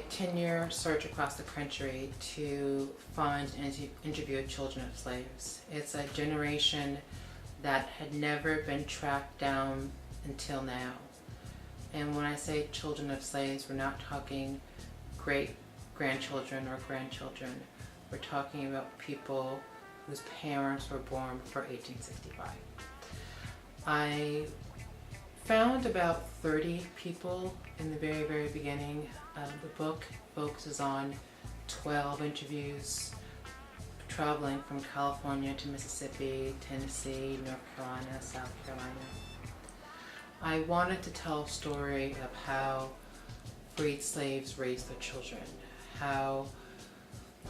a 10-year search across the country to find and interview children of slaves. It's a generation that had never been tracked down until now. And when I say children of slaves, we're not talking great-grandchildren or grandchildren. We're talking about people whose parents were born before 1865. I found about 30 people in the very, very beginning. The book focuses on 12 interviews traveling from California to Mississippi, Tennessee, North Carolina, South Carolina. I wanted to tell a story of how freed slaves raised their children, how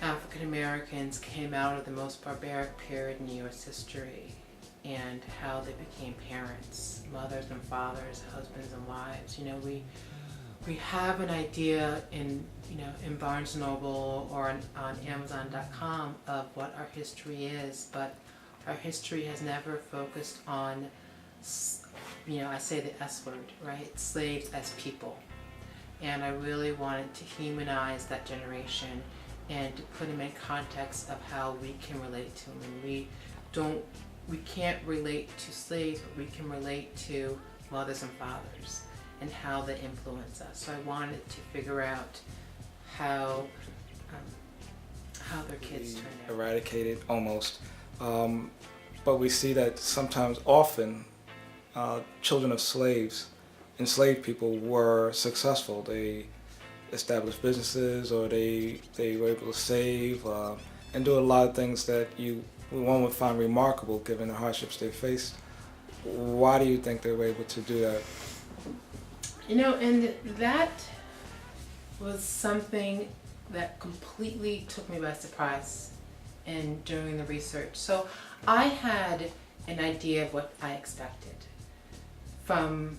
African Americans came out of the most barbaric period in U.S. history, and how they became parents, mothers and fathers, husbands and wives. You know, we have an idea in Barnes & Noble or on Amazon.com of what our history is, but our history has never focused on, I say the S word, right? Slaves as people. And I really wanted to humanize that generation and to put them in context of how we can relate to them. And we can't relate to slaves, but we can relate to mothers and fathers and how they influence us. So I wanted to figure out how their kids turn out. Eradicated almost. But we see that sometimes, often, children of slaves, enslaved people, were successful. They established businesses, or they were able to save and do a lot of things that one would find remarkable given the hardships they faced. Why do you think they were able to do that? And that was something that completely took me by surprise in doing the research. So I had an idea of what I expected from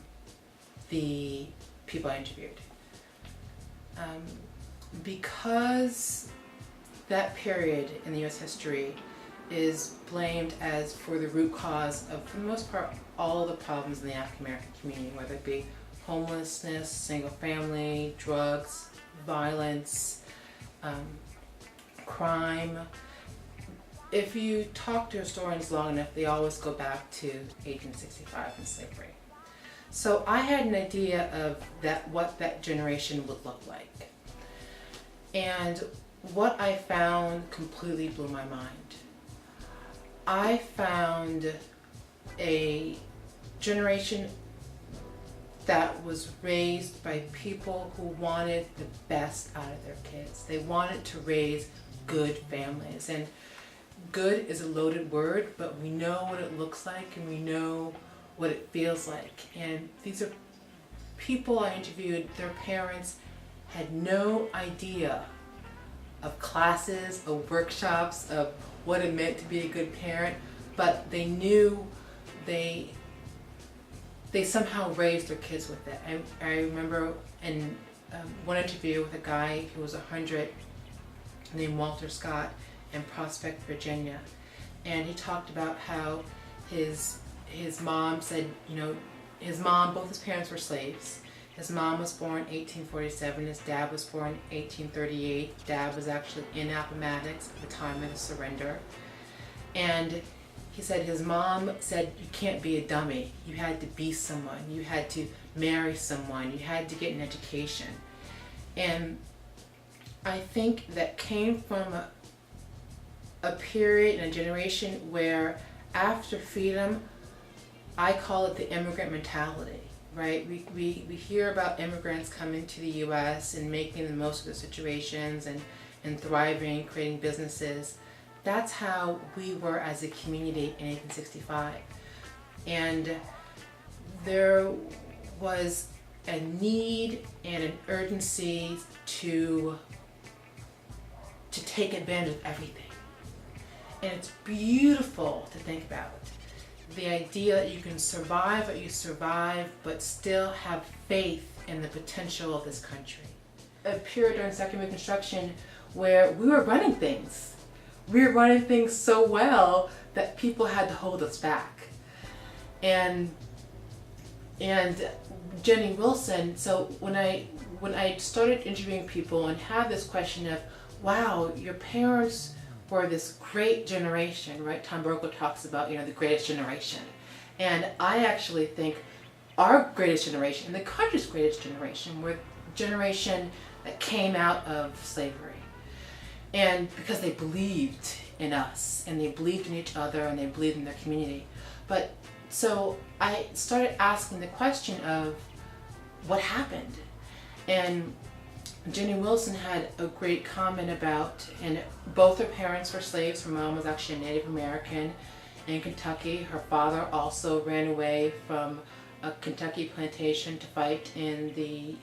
the people I interviewed. Because that period in the U.S. history is blamed as for the root cause of, for the most part, all the problems in the African American community, whether it be homelessness, single family, drugs, violence, crime. If you talk to historians long enough, they always go back to 1865 and slavery. So I had an idea of what that generation would look like. And what I found completely blew my mind. I found a generation that was raised by people who wanted the best out of their kids. They wanted to raise good families. And good is a loaded word, but we know what it looks like and we know what it feels like. And these are people I interviewed, their parents had no idea of classes, of workshops, of what it meant to be a good parent, but they knew they somehow raised their kids with it. I remember in one interview with a guy who was 100 named Walter Scott in Prospect, Virginia, and he talked about how his mom said, both his parents were slaves. His mom was born in 1847, his dad was born in 1838. Dad was actually in Appomattox at the time of the surrender. And he said his mom said, you can't be a dummy. You had to be someone. You had to marry someone. You had to get an education. And I think that came from a period and a generation where after freedom, I call it the immigrant mentality, right? We hear about immigrants coming to the U.S. and making the most of their situations and thriving, creating businesses. That's how we were as a community in 1865. And there was a need and an urgency to take advantage of everything. And it's beautiful to think about. The idea that you can survive what you survive, but still have faith in the potential of this country. A period during Second Reconstruction where we were running things. We were running things so well that people had to hold us back. And Jenny Wilson, so when when I started interviewing people and had this question of, wow, your parents were this great generation, right? Tom Brokaw talks about, the greatest generation. And I actually think our greatest generation, and the country's greatest generation, were the generation that came out of slavery. And because they believed in us, and they believed in each other, and they believed in their community. But so I started asking the question of what happened. And Jenny Wilson had a great comment about, and both her parents were slaves. Her mom was actually a Native American in Kentucky. Her father also ran away from a Kentucky plantation to fight in the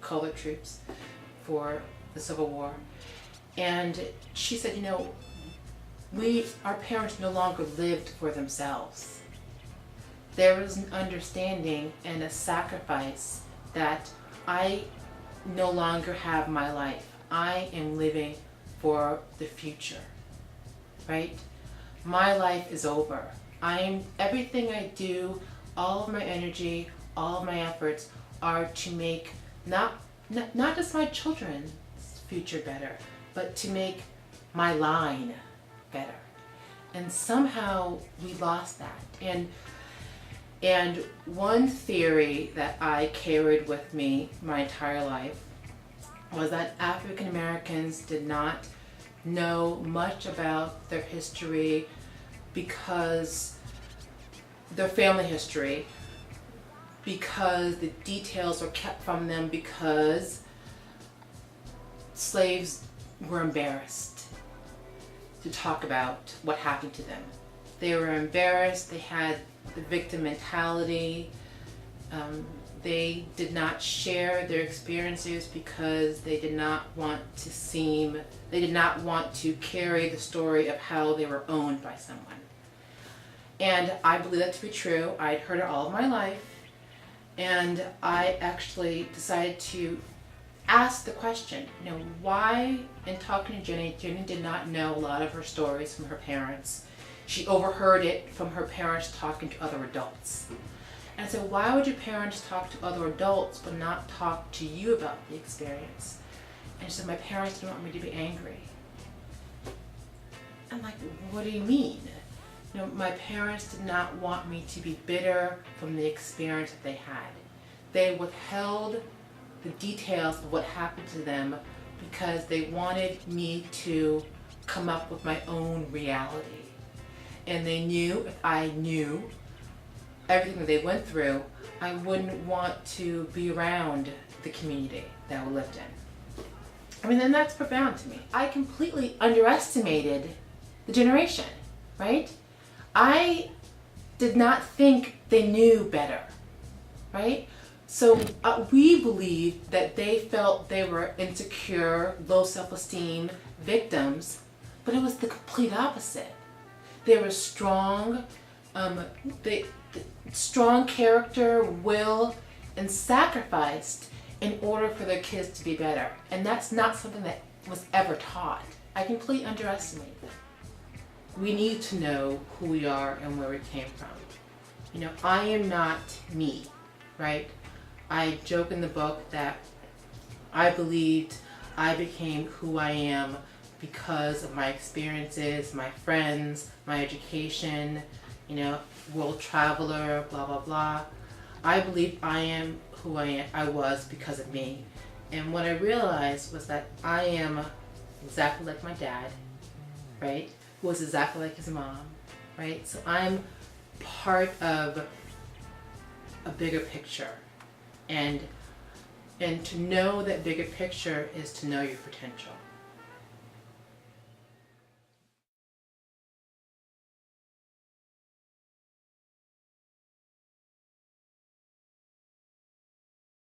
colored troops for the Civil War. And she said, our parents no longer lived for themselves. There was an understanding and a sacrifice that I no longer have my life. I am living for the future, right? My life is over. Everything I do, all of my energy, all of my efforts are to make not just my children's future better, but to make my line better. And somehow we lost that. And one theory that I carried with me my entire life was that African Americans did not know much about their history, because their family history, because the details were kept from them, because slaves were embarrassed to talk about what happened to them. They were embarrassed, they had the victim mentality, they did not share their experiences because they did not want to carry the story of how they were owned by someone. And I believe that to be true. I'd heard it all of my life, and I actually decided to ask the question, why, in talking to Jenny did not know a lot of her stories from her parents. She overheard it from her parents talking to other adults. And I said, why would your parents talk to other adults but not talk to you about the experience? And she said, my parents didn't want me to be angry. I'm like, what do you mean? My parents did not want me to be bitter from the experience that they had. They withheld the details of what happened to them because they wanted me to come up with my own reality. And they knew if I knew everything that they went through, I wouldn't want to be around the community that we lived in. And that's profound to me. I completely underestimated the generation, right? I did not think they knew better, right? So we believed that they felt they were insecure, low self-esteem victims, but it was the complete opposite. They were strong, strong character, will, and sacrificed in order for their kids to be better. And that's not something that was ever taught. I completely underestimated them. We need to know who we are and where we came from. I am not me, right? I joke in the book that I believed I became who I am because of my experiences, my friends, my education, world traveler, blah, blah, blah. I believe I am who I was because of me. And what I realized was that I am exactly like my dad, right? Who was exactly like his mom, right? So I'm part of a bigger picture. And to know that bigger picture is to know your potential.